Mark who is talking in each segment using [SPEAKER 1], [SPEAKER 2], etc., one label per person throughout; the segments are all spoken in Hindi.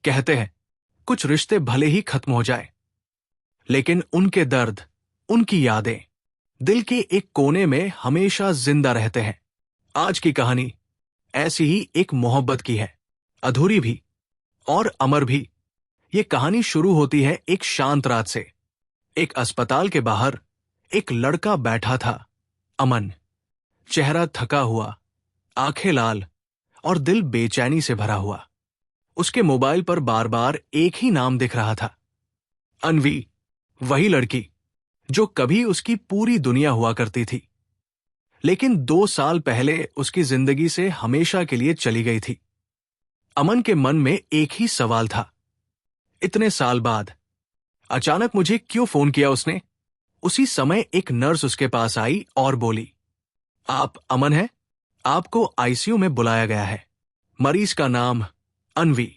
[SPEAKER 1] कहते हैं कुछ रिश्ते भले ही खत्म हो जाए, लेकिन उनके दर्द, उनकी यादें दिल के एक कोने में हमेशा जिंदा रहते हैं। आज की कहानी ऐसी ही एक मोहब्बत की है, अधूरी भी और अमर भी। ये कहानी शुरू होती है एक शांत रात से। एक अस्पताल के बाहर एक लड़का बैठा था, अमन। चेहरा थका हुआ, आंखें लाल और दिल बेचैनी से भरा हुआ। उसके मोबाइल पर बार बार एक ही नाम दिख रहा था, अनवी। वही लड़की जो कभी उसकी पूरी दुनिया हुआ करती थी, लेकिन 2 साल पहले उसकी जिंदगी से हमेशा के लिए चली गई थी। अमन के मन में एक ही सवाल था, इतने साल बाद अचानक मुझे क्यों फोन किया उसने? उसी समय एक नर्स उसके पास आई और बोली, आप अमन हैं? आपको आईसीयू में बुलाया गया है। मरीज का नाम अनवी।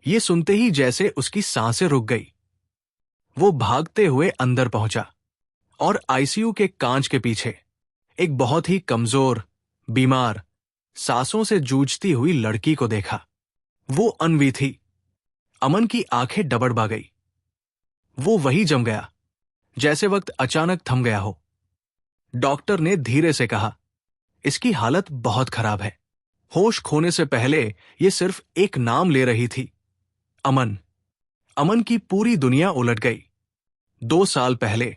[SPEAKER 1] ये सुनते ही जैसे उसकी सांसें रुक गई। वो भागते हुए अंदर पहुंचा और आईसीयू के कांच के पीछे एक बहुत ही कमजोर, बीमार, सांसों से जूझती हुई लड़की को देखा। वो अनवी थी। अमन की आंखें डबडबा गई। वो वही जम गया जैसे वक्त अचानक थम गया हो। डॉक्टर ने धीरे से कहा, इसकी हालत बहुत खराब है। होश खोने से पहले ये सिर्फ एक नाम ले रही थी, अमन। अमन की पूरी दुनिया उलट गई। 2 साल पहले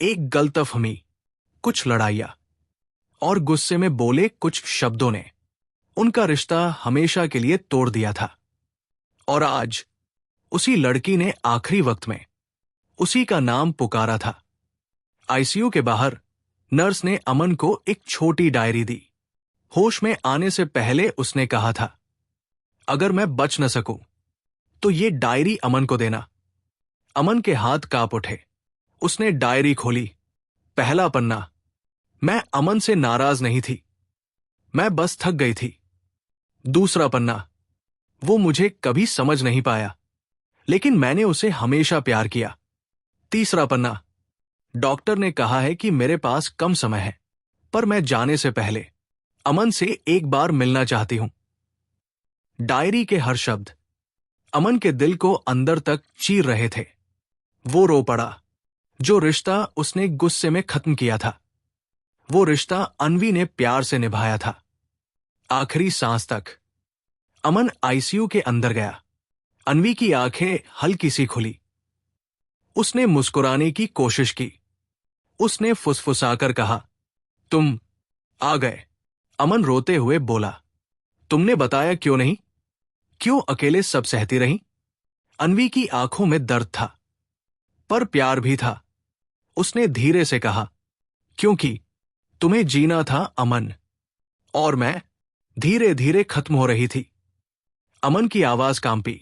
[SPEAKER 1] एक गलतफहमी, कुछ लड़ाइयां और गुस्से में बोले कुछ शब्दों ने उनका रिश्ता हमेशा के लिए तोड़ दिया था। और आज उसी लड़की ने आखिरी वक्त में उसी का नाम पुकारा था। आईसीयू के बाहर नर्स ने अमन को एक छोटी डायरी दी। होश में आने से पहले उसने कहा था, अगर मैं बच न सकूं तो ये डायरी अमन को देना। अमन के हाथ कांप उठे। उसने डायरी खोली। पहला पन्ना। मैं अमन से नाराज नहीं थी, मैं बस थक गई थी। दूसरा पन्ना। वो मुझे कभी समझ नहीं पाया, लेकिन मैंने उसे हमेशा प्यार किया। तीसरा पन्ना। डॉक्टर ने कहा है कि मेरे पास कम समय है, पर मैं जाने से पहले अमन से एक बार मिलना चाहती हूं। डायरी के हर शब्द अमन के दिल को अंदर तक चीर रहे थे। वो रो पड़ा। जो रिश्ता उसने गुस्से में खत्म किया था, वो रिश्ता अनवी ने प्यार से निभाया था, आखिरी सांस तक। अमन आईसीयू के अंदर गया। अनवी की आंखें हल्की सी खुली। उसने मुस्कुराने की कोशिश की। उसने फुसफुसाकर कहा, तुम आ गए। अमन रोते हुए बोला, तुमने बताया क्यों नहीं? क्यों अकेले सब सहती रहीं? अनवी की आंखों में दर्द था, पर प्यार भी था। उसने धीरे से कहा, क्योंकि तुम्हें जीना था अमन, और मैं धीरे धीरे खत्म हो रही थी। अमन की आवाज कांपी,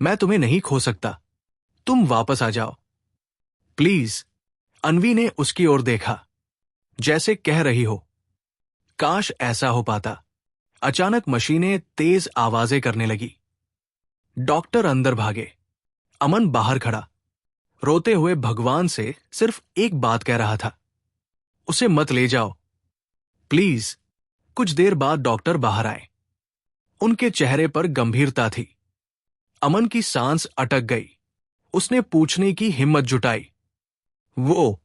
[SPEAKER 1] मैं तुम्हें नहीं खो सकता, तुम वापस आ जाओ प्लीज। अनवी ने उसकी ओर देखा, जैसे कह रही हो, काश ऐसा हो पाता। अचानक मशीनें तेज आवाजें करने लगी। डॉक्टर अंदर भागे। अमन बाहर खड़ा, रोते हुए भगवान से सिर्फ एक बात कह रहा था, उसे मत ले जाओ प्लीज। कुछ देर बाद डॉक्टर बाहर आए। उनके चेहरे पर गंभीरता थी। अमन की सांस अटक गई। उसने पूछने की हिम्मत जुटाई, वो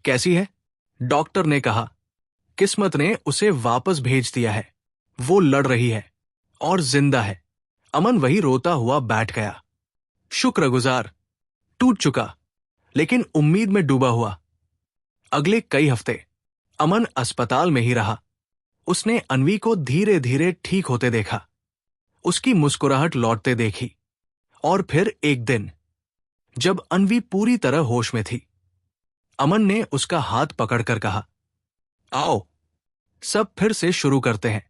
[SPEAKER 1] कैसी है? डॉक्टर ने कहा, किस्मत ने उसे वापस भेज दिया है। वो लड़ रही है और जिंदा है। अमन वही रोता हुआ बैठ गया, शुक्रगुजार, टूट चुका, लेकिन उम्मीद में डूबा हुआ। अगले कई हफ्ते अमन अस्पताल में ही रहा। उसने अनवी को धीरे धीरे ठीक होते देखा, उसकी मुस्कुराहट लौटते देखी। और फिर एक दिन, जब अनवी पूरी तरह होश में थी, अमन ने उसका हाथ पकड़कर कहा, आओ सब फिर से शुरू करते हैं।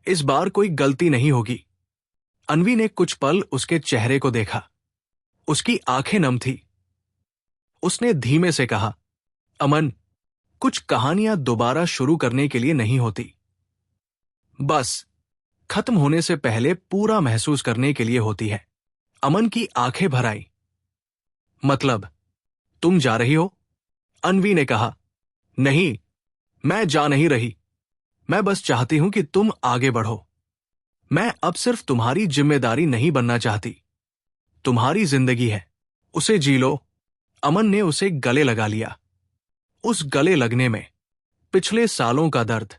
[SPEAKER 1] इस बार कोई गलती नहीं होगी। अनवी ने कुछ पल उसके चेहरे को देखा। उसकी आंखें नम थी। उसने धीमे से कहा, अमन, कुछ कहानियां दोबारा शुरू करने के लिए नहीं होती, बस खत्म होने से पहले पूरा महसूस करने के लिए होती है। अमन की आंखें भर आई। मतलब, तुम जा रही हो? अनवी ने कहा, नहीं, मैं जा नहीं रही। मैं बस चाहती हूं कि तुम आगे बढ़ो। मैं अब सिर्फ तुम्हारी जिम्मेदारी नहीं बनना चाहती, तुम्हारी जिंदगी है, उसे जी लो। अमन ने उसे गले लगा लिया। उस गले लगने में पिछले सालों का दर्द,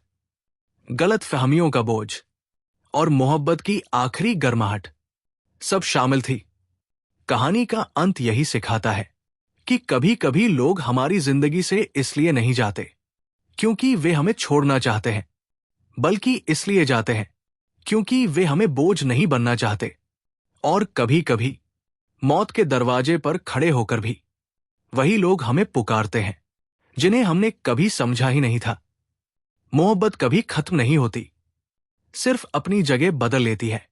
[SPEAKER 1] गलत फहमियों का बोझ और मोहब्बत की आखिरी गर्माहट सब शामिल थी। कहानी का अंत यही सिखाता है कि कभी कभी लोग हमारी जिंदगी से इसलिए नहीं जाते क्योंकि वे हमें छोड़ना चाहते हैं, बल्कि इसलिए जाते हैं क्योंकि वे हमें बोझ नहीं बनना चाहते। और कभी कभी मौत के दरवाजे पर खड़े होकर भी वही लोग हमें पुकारते हैं जिन्हें हमने कभी समझा ही नहीं था। मोहब्बत कभी खत्म नहीं होती, सिर्फ अपनी जगह बदल लेती है।